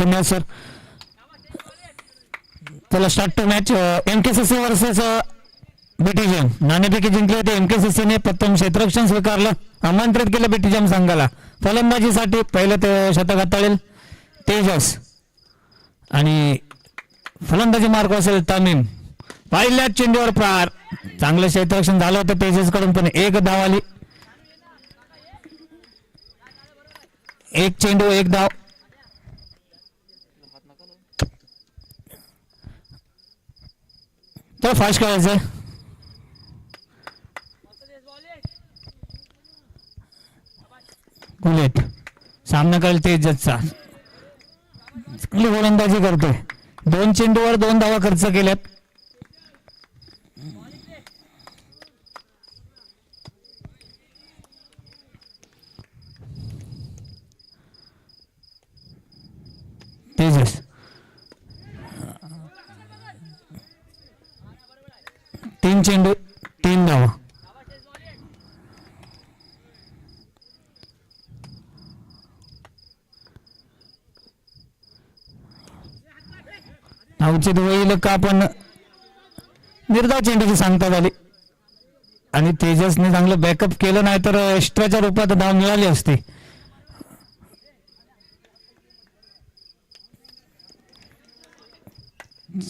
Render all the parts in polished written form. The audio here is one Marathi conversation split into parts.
धन्यवाद सर. चला start to match. MKCC versus BTGM. नाणेफेकी जिंकली होती MKCCने. प्रथम क्षेत्ररक्षण स्वीकारलं, आमंत्रित केलं बीटीजीएम संघाला. फलंदाजीसाठी पहिलं ते शतक हाताळेल तेजस आणि फलंदाजी मार्क असेल तमीम. पहिल्याच चेंडूवर पार. चांगलं क्षेत्ररक्षण झालं होतं तेजस कडून, पण एक धाव आली. एक चेंडू एक धाव. तर फास्ट करायचंय. बुलेट सामना करेल तेजसचा. चांगली गोलंदाजी करतोय. 2 चेंडूवर 2 धावा खर्च केल्यात. तेजस 3 चेंडू 3 धावा. धावची होईल का, पण निर्धाव चेंडूची सांगता झाली आणि तेजसने चांगलं बॅकअप केलं, नाही तर एक्स्ट्राच्या रूपात धाव मिळाली असती.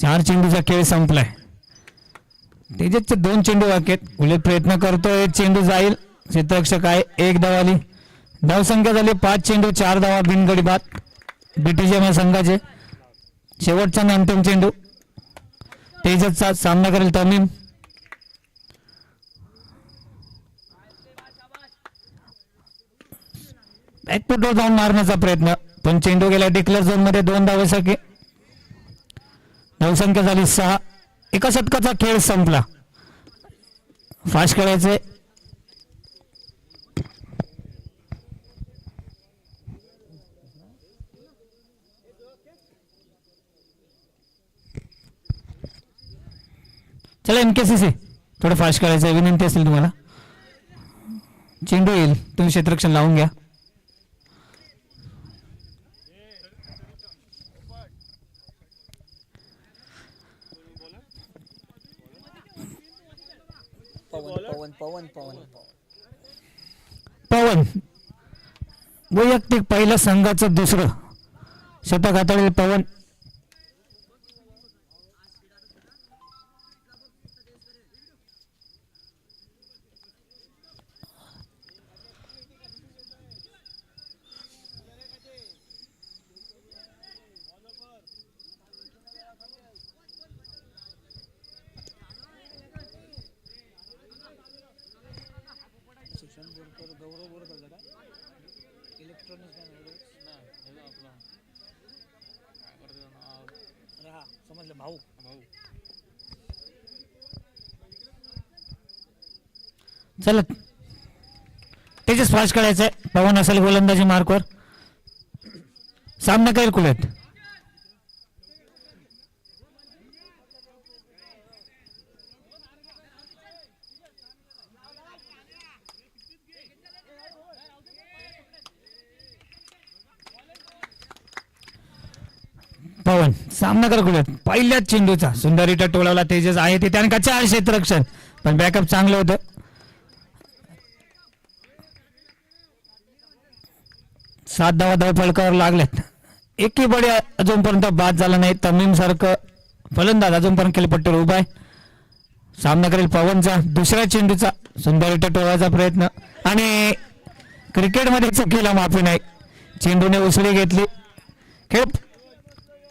चार चेंडूचा खेळ संपलाय. तेजसचे 2 चेंडू बाकी आहेत. उलट प्रयत्न करतोय, चेंडू जाईल. क्षेत्ररक्षक आहे. 1 धाव आली. धावसंख्या झाली 5 चेंडू 4 धावा बिनगडी बाद बीटीजीएम या संघाचे. शेवटचा आणि अंतिम चेंडू. तेजसचा सामना करेल तमीम. बॅकफुटवर जाऊन मारण्याचा प्रयत्न, पण चेंडू गेला डिक्लेअर झोन मध्ये. 2 धावेसाठी धावसंख्या झाली 6. एका शतकाचा खेळ संपला. फास्ट खेळायचे. चला MKCC थोडं फास्ट करायचं, विनंती असेल तुम्हाला. चेंडू येईल, तुम्ही क्षेत्ररक्षण लावून घ्या. पवन वैयक्तिक पहिलं संघाचं दुसरं शतक हाताळेल पवन. चला तेजस फास्ट करायचंय. पवन असेल गोलंदाजी मार्कवर. सामना करेल कुलेट. पवन सामना कर कुलेट. पहिल्याच चेंडूचा सुंदरीटा टोळावला तेजस आहे ते. त्याने कच्चा क्षेत्ररक्षण, पण बॅकअप चांगलं होतं. 7 धावा धाव फलकावर लागल्यात. एकही बळी अजूनपर्यंत बाद झाला नाही. तमीम सारखं फलंदाज अजूनपर्यंत खेळपट्टीवर उभा आहे. सामना करेल पवनचा. दुसऱ्या चेंडूचा सुंदरीटा टोळाचा प्रयत्न आणि क्रिकेटमध्ये चुकीला माफी नाही. चेंडूने उसळी घेतली. खेळ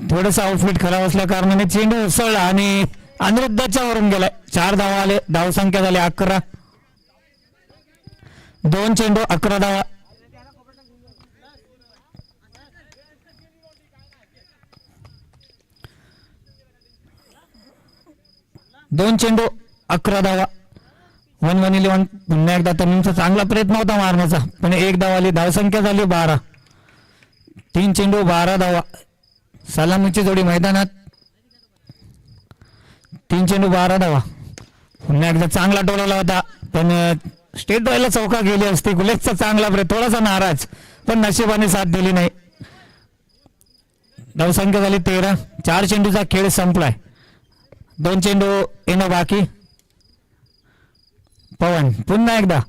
थोडंसं आउटफिट खराब असल्या कारणाने चेंडू उसळला आणि अनिरुद्धच्या वरून गेलाय. 4 धावा आले. धावसंख्या झाली 11. 2 चेंडू 11 धावा. दोन चेंडू 11 धावा. 1-1-11. पुन्हा एकदा तमीमचा चांगला प्रयत्न होता मारण्याचा, पण 1 धाव आली. धावसंख्या झाली 12. 3 चेंडू 12 धावा. सलामीची जोडी मैदानात. 3 चेंडू 12 धावा. पुन्हा एकदा चांगला टोलवला होता, पण स्टेट ड्रायला चौका गेली असती. गुलेजचा चांगला प्रयत्न, थोडासा नाराज, पण नशिबाने साथ दिली नाही. धावसंख्या झाली 13. 4 चेंडूचा खेळ संपलाय. 2 चेंडू येणं बाकी. पवन पुन्हा एकदा.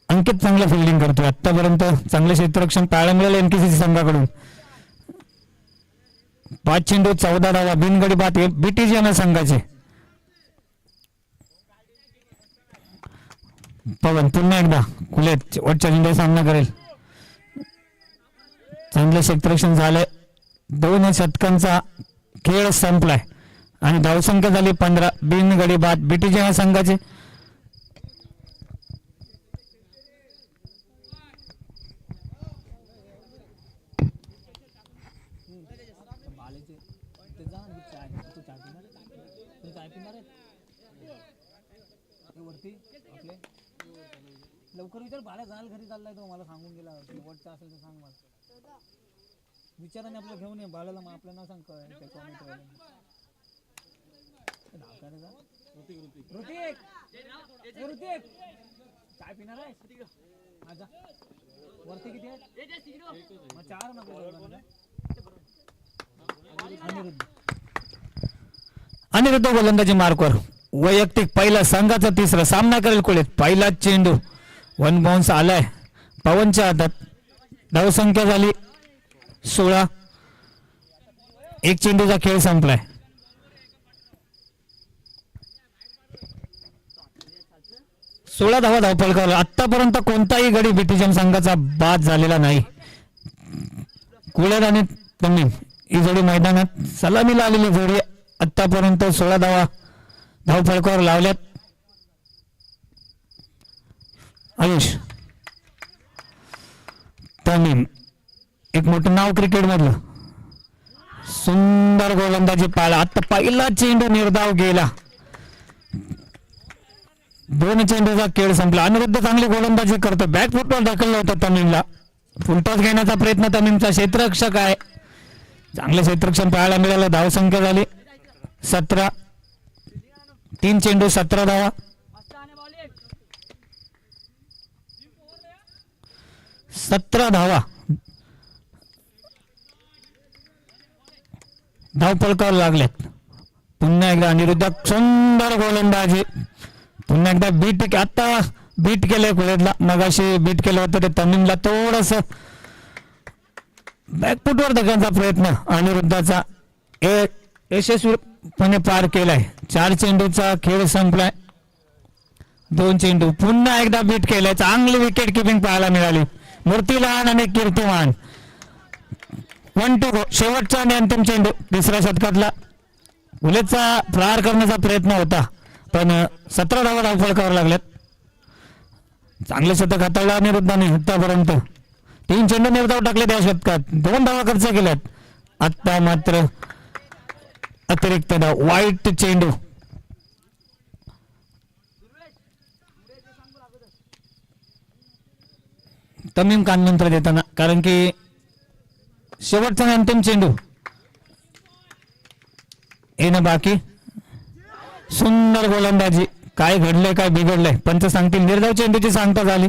अंकित चांगलं फिल्डिंग करतोय. आतापर्यंत चांगलं क्षेत्ररक्षण पाहायला मिळालं एमकेसीसी संघाकडून. 5 चेंडू 14 धावा बिनगडी बाद बीटीजीएम संघाचे. पवन पुन्हा एकदा खुलेत वरच्या चेंडू सामना करेल. चांगलं क्षेत्ररक्षण झालंय. 2 षटकांचा खेळ संपलाय आणि धावसंख्या झाली 15. बिनगडी बाद बीटीजीएम संघाचे. लवकर विचार भाड्या जायला घरी चाललाय तो मला सांगून गेला शेवटचा असेल तर सांग मला विचाराने आपलं घेऊन ये भाड्याला मग आपलं नाव सांग ऋतिक काय पिणार आहे माझा वरती किती आहे मग 4 नको अनिरुद्ध गोलंदाजी मार्कवर वैयक्तिक पहिला संघाचा 3रा सामना करेल कुळेत. पहिला चेंडू 1 बाउन्स आलाय पवनच्या हातात. धावसंख्या झाली 16. 1 चेंडूचा खेळ संपलाय. सोळा धावा धावफलकावर. आतापर्यंत कोणताही गडी बीटीजीएम संघाचा बाद झालेला नाही. कुळेत आणि तमीम ही जोडी मैदानात सलामीला आलेली जोडी. आतापर्यंत 16 धावा धावफलकावर लावल्यात. आयुष तमीम एक मोठं नाव क्रिकेट मधलं. सुंदर गोलंदाजी पाहिला. आता पहिला चेंडू निर्धाव गेला. 2 चेंडूचा खेळ संपला. अनिरुद्ध चांगली गोलंदाजी करतो. बॅक फुटवर ढकललं होतं तमीमला. फुलटॉस घेण्याचा प्रयत्न तमीमचा. क्षेत्ररक्षक आहे. चांगलं क्षेत्ररक्षण पाहायला मिळालं. धावसंख्या झाली 17. 3 चेंडू 17 धावा. 17 धावा धावफलकावर लागल्यात. पुन्हा एकदा अनिरुद्ध सुंदर गोलंदाजी. पुन्हा एकदा बीट. आता बीट केलंय कुळेतला. मगाशी बीट केलं होतं ते तमीमला. थोडस बॅकफुटवर धक्क्यांचा प्रयत्न अनिरुद्धाचा यशस्वीपणे पार केलाय. 4 चेंडूचा खेळ संपलाय. 2 चेंडू. पुन्हा एकदा बीट केलंय. चांगली विकेट किपिंग पाहायला मिळाली. मूर्तीलहान आणि कीर्तिमान. 1-2 शेवटचा आणि अंतिम चेंडू 3ऱ्या षटकातला. उलेचा प्रहार करण्याचा प्रयत्न होता पण 17 धावा धावफलकावर लागल्यात. चांगले शतक हाताळलं अनिरुद्धाने आतापर्यंत. 3 चेंडू निर्धाव टाकले त्या शतकात. 2 धावा खर्च केल्यात. आता मात्र अतिरिक्त धाव. वाईट चेंडू. तमीम कानमंत्र देताना कारण की शेवटचा आणि अंतिम चेंडू येणं बाकी. सुंदर गोलंदाजी. काय घडलंय काय बिघडलंय पंच सांगतील. निर्धाव चेंडूची सांगता झाली.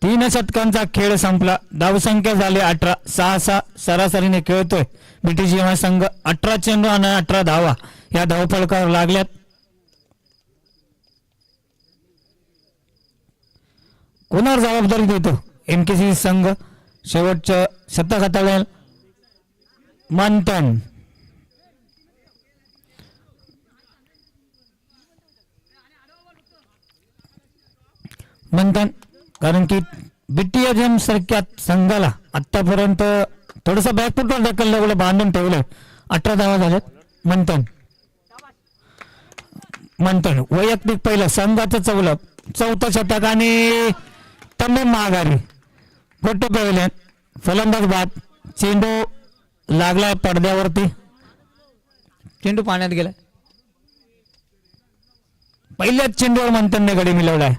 3 षटकांचा खेळ संपला. धावसंख्या झाली 18. 6-6 सरासरीने खेळतोय बीटीजीएम संघ. 18 चेंडू आणि 18 धावा या धावफलकावर लागल्यात. कोणावर जबाबदारी देतो एमकेसीसी संघ. शेवटचं शतक हाताळेल मंथन. कारण की बीटीजीएम सारख्या संघाला आतापर्यंत थोडस बॅकफुटवर ढकललं बांधून ठेवलंय. 18 धावा झाल्यात. मंथन वैयक्तिक पहिलं संघाचं 4थं शतक आणि तमीम माघारी. गोट्टे पहिले फलंदाज बाद. चेंडू लागलाय पडद्यावरती. चेंडू पाण्यात गेलाय. पहिल्याच चेंडूवर मंथनने गडी मिळवलाय.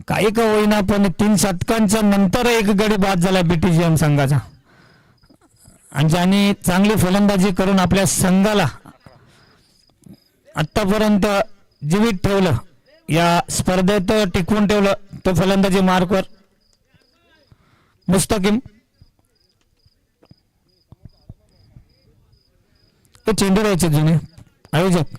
काही का होईना पण 3 षटकांच्या नंतर एक गडी बाद झाला बीटीजीएम संघाचा. आणि ज्यांनी चांगली फलंदाजी करून आपल्या संघाला आतापर्यंत जीवित ठेवलं, या स्पर्धेत टिकवून ठेवलं, तो फलंदाजी मार्कवर मुस्तकीम ते चेंडू द्यायचे जुने आयोजक.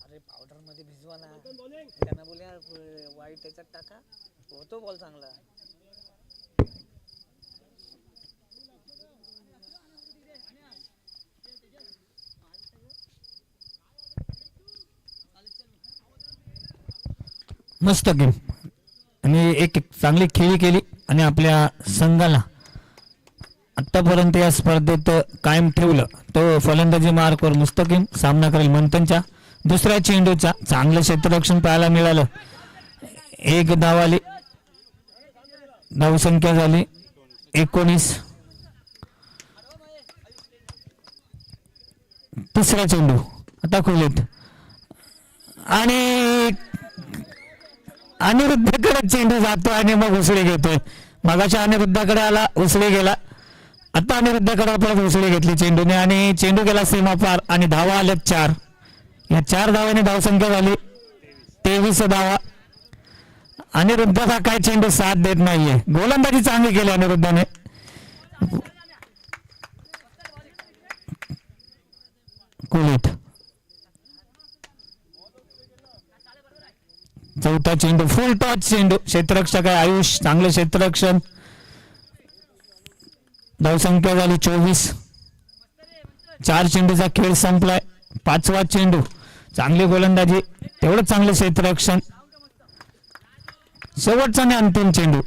अरे पावडर मध्ये भिजवा ना, त्यांना बोलूया वाईट त्याच्यात टाका, होतो बॉल चांगला. मुस्तकीम आणि एक चांगली खेळी केली आणि आपल्या संघाला आतापर्यंत या स्पर्धेत कायम ठेवलं. तो फलंदाजी मार्कवर मुस्तकीम सामना करेल मंथनच्या दुसऱ्या चेंडूचा. चांगलं क्षेत्ररक्षण पाहायला मिळालं. एक धाव आली, धावसंख्या झाली 19. तिसरा चेंडू आता खोलीत आणि अनिरुद्धकडे चेंडू जातो आणि मग उसळी घेतोय. मगाच्या अनिरुद्धाकडे आला, उसळी गेला. आता अनिरुद्धकडे परत उसळी घेतली चेंडूने आणि चेंडू गेला सीमा पार आणि धावा आल्या 4. या 4 धावाने धावसंख्या झाली 23 धावा. अनिरुद्धचा काय चेंडू साथ देत नाहीये. गोलंदाजी चांगली केली अनिरुद्धाने. कुलित चौथा चेंडू फुल टॉच चेंडू. क्षेत्ररक्षक आहे आयुष, चांगलं क्षेत्ररक्षण. धावसंख्या झाली 24. 4 चेंडूचा खेळ संपलाय. 5वा चेंडू. चांगली गोलंदाजी, तेवढं चांगलं क्षेत्ररक्षण. शेवटचा आणि अंतिम चेंडू.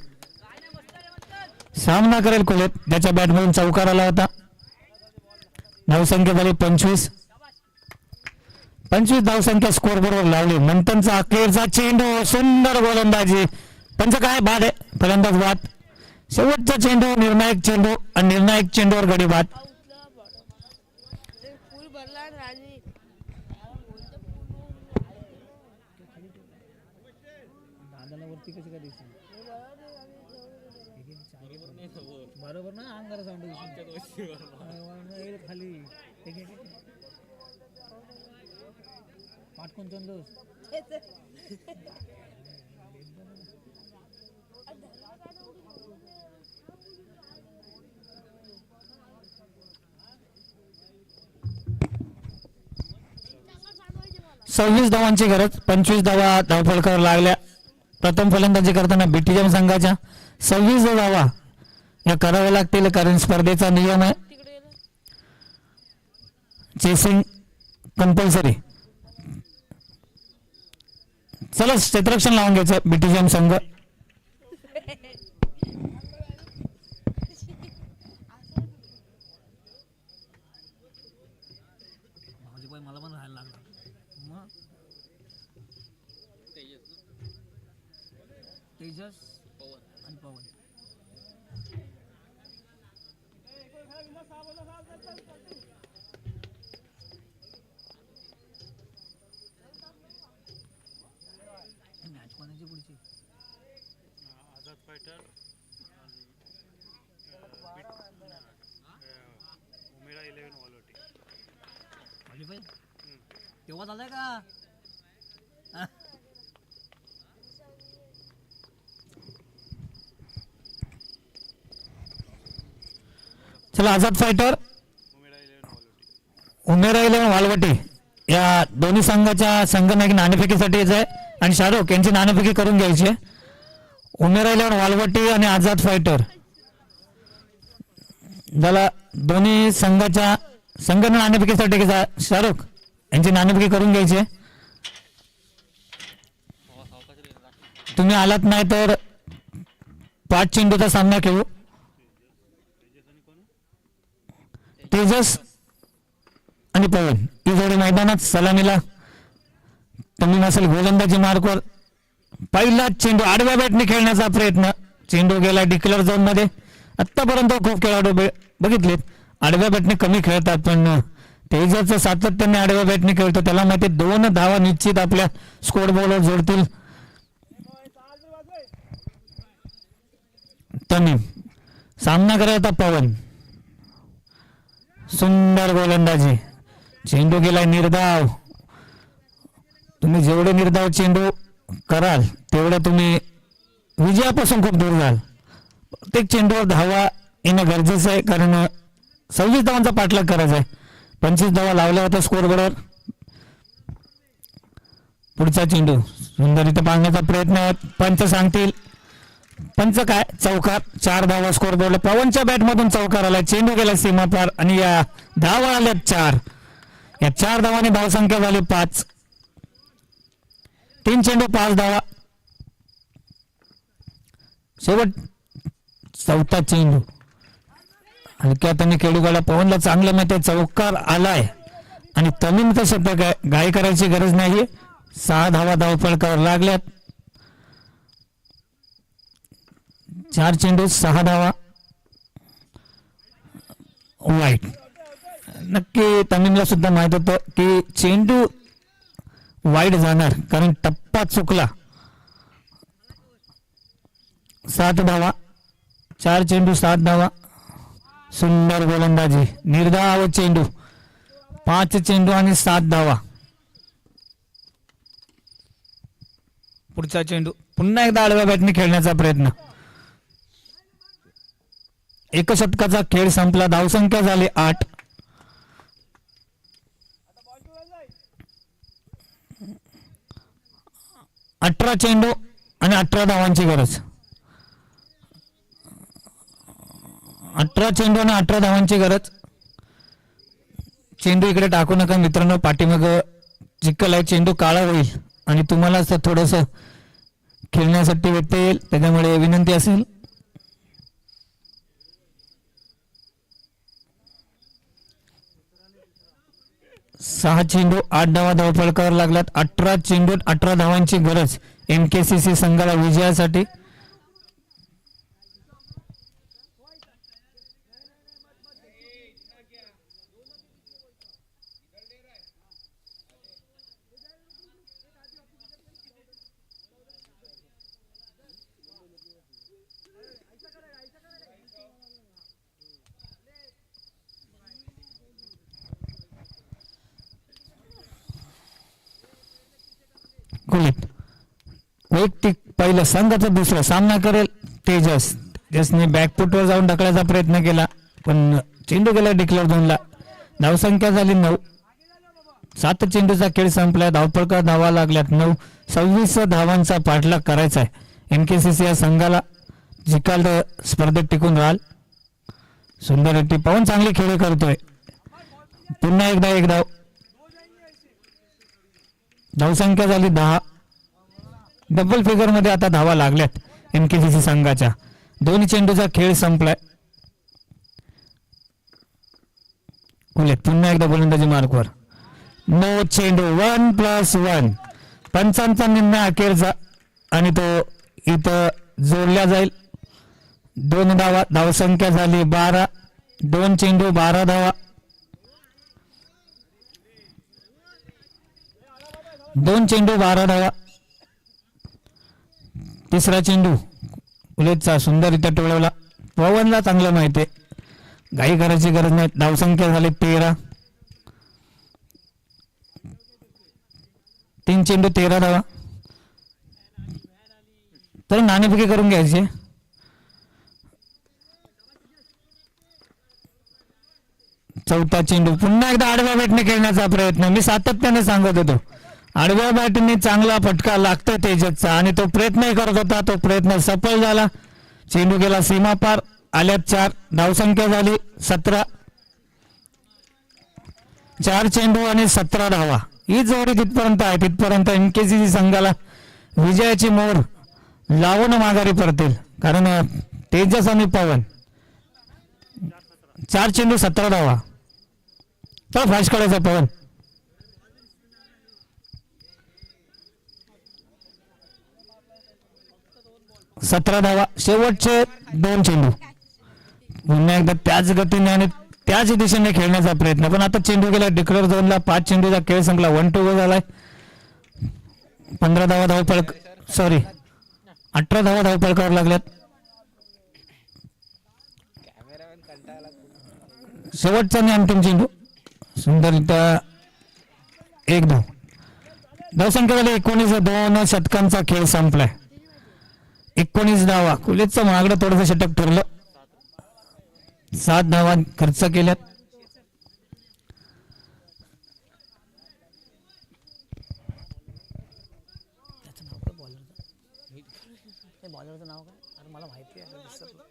सामना करेल कुलेत, त्याच्या बॅटमधून चौकार आला होता. धावसंख्या झाली 25. 25 धावसंख्या स्कोर बरोबर लावली. मंथनचा अखेरचा चेंडू, सुंदर गोलंदाजी. पंच काय बाद आहे, फलंदाज बाद. शेवटचा चेंडू निर्णायक चेंडू आणि निर्णायक चेंडूवर गडी बाद. दादाला वरती कशी काय दिसत बरोबर ना, अंगाला साऊंड खाली पाटकून चंदोस. 26 धावांची गरज. 25 धावा धावफलकावर लागल्या. प्रथम फलंदाजी करताना बीटीएम संघाच्या 26 धावा या कराव्या लागतील, कारण स्पर्धेचा नियम आहे चेसिंग कंपल्सरी. चला क्षेत्ररक्षण लावून घ्यायचं बीटीएम संघ. मला पण राहायला लागला मग. तेजस आणि पवन. मॅच कोणाची पुढची? आझाद फायटर उमेरा 11 वालोटी. क्वालिफाय तेव्हा झालंय का? चला आझाद फायटर, उमेरा 11 वालोटी. उमेरा 11 वालवटी या दोन्ही संघाच्या संघनायक नाणेफेकीसाठी आहे आणि शाहरुख यांची नाणेफेकी करून घ्यायची आहे. उमेरा 11 वालवटी आणि आझाद फायटर ज्याला दोन्ही संघाच्या संघ नाणेफेकीसाठी शाहरुख यांची नाणेफेकी करून घ्यायची आहे. तुम्ही आलात नाही तर 5 चेंडूचा सामना खेळू. तेजस आणि पवन ही जोडी मैदानात सलामीला. तुम्ही नसेल गोलंदाजी मार्कवर. पहिला चेंडू आडव्या बॅटने खेळण्याचा प्रयत्न. चेंडू गेला डिक्लेअर झोन मध्ये. आतापर्यंत खूप खेळाडू बघितलेत आडव्या बॅटने कमी खेळतात, पण तेजाचं सातत्याने आडव्या बॅटने खेळतो, त्याला माहिती 2 धावा निश्चित आपल्या स्कोर बोर्डवर जोडतील. तमीम सामना करत आता पवन. सुंदर गोलंदाजी, चेंडू गेलाय निर्धाव. तुम्ही जेवढे निर्धाव चेंडू कराल तेवढं तुम्ही विजयापासून खूप दूर जाल. प्रत्येक चेंडूवर धावा येणं गरजेचं आहे, कारण 26 धावांचा पाठलाग करायचा आहे. 25 धावा लावल्या होत्या स्कोर बोर्डवर. पुढचा चेंडू सुंदर इथं पाळण्याचा प्रयत्न, पंच सांगतील. पंच काय, चौकार. 4 धावा स्कोर बोर्डला. पवनच्या बॅटमधून चौकार आला, चेंडू गेला सीमा पार आणि या धावा आल्यात 4. या 4 धावांनी धावसंख्या झाली 5. 3 चेंडू 5 धावा. शेवट चौथा चेंडू हलक्या हाताने खेळू गेला. पवनला चांगलं माहिती चौकार आलाय आणि तमीम तर शब्द घाई करायची गरज नाही. 6 धावा धावफलकावर लागल्यात. 4 चेंडू 6 धावा. वाईट. नक्की तमीमला सुद्धा माहित होतं की चेंडू वाईट जाणार, कारण टप्पा चुकला. 7 धावा. 4 चेंडू 7 धावा. सुंदर गोलंदाजी, निर्धाव चेंडू. 5 चेंडू आणि 7 धावा. पुढचा चेंडू पुन्हा एकदा आडव्या बॅटने खेळण्याचा प्रयत्न. एकशतकाचा खेळ संपला, धावसंख्या झाली 8. अठरा चेंडू आणि 18 धावांची गरज. 18 चेंडू आणि 18 धावांची गरज. चेंडू इकडे टाकू नका मित्रांनो, पाठीमाग चिखल आहे, चेंडू काळा होईल आणि तुम्हाला थोडस खेळण्यासाठी व्यत्यय येईल, त्याच्यामुळे विनंती असेल. सहा चेंडू 8 धावा धावफलकावर लागल्यात. 18 चेंडू 18 धावांची गरज MKCC संघाला विजयासाठी. गुलित वैयक्तिक पहिलं संघाचा दुसरा सामना करेल तेजस. तेजसने बॅकफुटवर जाऊन ढकलायचा प्रयत्न केला, पण चेंडू गेला डिक्लेअर झोनला. धावसंख्या झाली 9. 7 चेंडूचा खेळ संपला, धावफलकावर धावा लागल्यात 9. 26 धावांचा पाठलाग करायचा आहे MKCC या संघाला. जिकाल तर स्पर्धेत टिकून राहाल. सुंदर रेट्टी. पवन चांगली खेळ करतोय. पुन्हा एकदा 1 धाव. धावसंख्या झाली 10. डबल फिगर मध्ये आता धावा लागल्यात MKCC संघाच्या. 2 चेंडूचा खेळ संपलाय. पुन्हा एकदा गोलंदाजी मार्कवर. 9 चेंडू 1+1. पंचांचा निर्णय अखेरचा आणि तो इथं जोडला जाईल. 2 धावा. धावसंख्या झाली 12. 2 चेंडू 12 धावा. 2 चेंडू 12 धावा. तिसरा चेंडू उलेटचा सुंदररित्या टोळवला. पवनला चांगलं माहिती आहे, घाई करायची गरज नाही. धावसंख्या झाली 13. 3 चेंडू 13 धावा. तर नाणेफेकी करून घ्यायची. चौथा चेंडू पुन्हा एकदा आडव्या बॅटने खेळण्याचा प्रयत्न. मी सातत्याने सांगत होतो आडव्या बॅटने चांगला फटका लागतो तेजसचा आणि तो प्रयत्नही करत होता. तो प्रयत्न सफल झाला. चेंडू गेला सीमा पार. आल्यात 4. धावसंख्या झाली 17. 4 चेंडू आणि 17 धावा. ही जोडी तिथपर्यंत आहे. तिथपर्यंत MKCC संघाला विजयाची मोहर लावून माघारी परतील, कारण तेजस आणि पवन 4 चेंडू 17 धावा. तर फास्ट काढायचा पवन. 17 धावा. शेवटचे 2 चेंडू. पुन्हा एकदा त्याच गतीने आणि त्याच दिशेने खेळण्याचा प्रयत्न, पण आता चेंडू गेला डिक्लेअर झोनला. 5 चेंडूचा खेळ संपला. 1-2 झालाय. 15 धावा धावपळ सॉरी 18 धावा धावपळकावर लागल्यात. शेवटचा आणि अंतिम चेंडू सुंदररित्या 1 धाव. धावसंख्या झाली 19. 2 षटकांचा खेळ संपलाय. 19 धावा. कुलेचं महागडं थोडंसं षटक ठरलं. 7 धावा खर्च केल्यात. त्याचं नाव काय बॉलरचं? बॉलरचं नाव काय? अरे मला माहिती आहे विसरलो.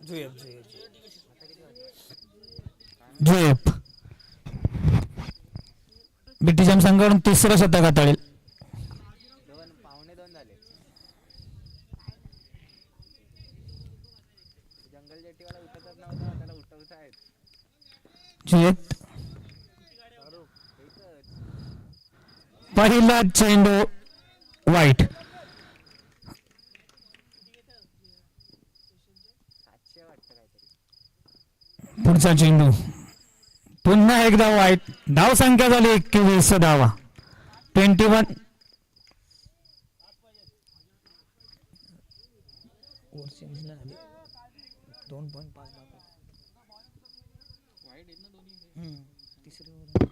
जुएब जुएब झेप. ब्रिटिशां संघाकडून 3रं शतक हाताळेल. झेप. पहिला चेंडू वाईट. पुढचा चेंडू पुन्हा एकदा वाईट. धाव संख्या झाली 21 धावा. 21. ओव्हर चेंज नाही झाली. 2.5 धावा. तिसरी ओव्हर.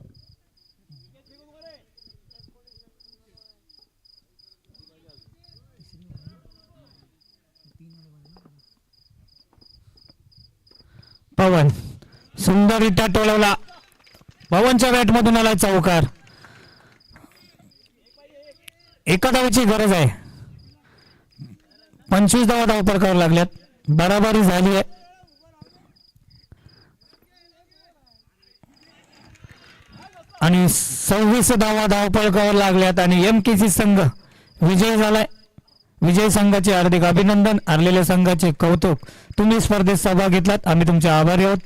पवन सुंदररित्या टोलवला. पवनच्या बॅटमधून आला चौकार. एका धावेची गरज आहे. 25 धावा धावपळकावर लागल्यात. बराबरी झाली आहे. आणि 26 धावा धावपळकावर लागल्यात आणि MKC संघ विजय झालाय. विजय संघाचे हार्दिक अभिनंदन. हरलेल्या संघाचे कौतुक. तुम्ही स्पर्धेत सहभाग घेतलात, आम्ही तुमचे आभारी आहोत.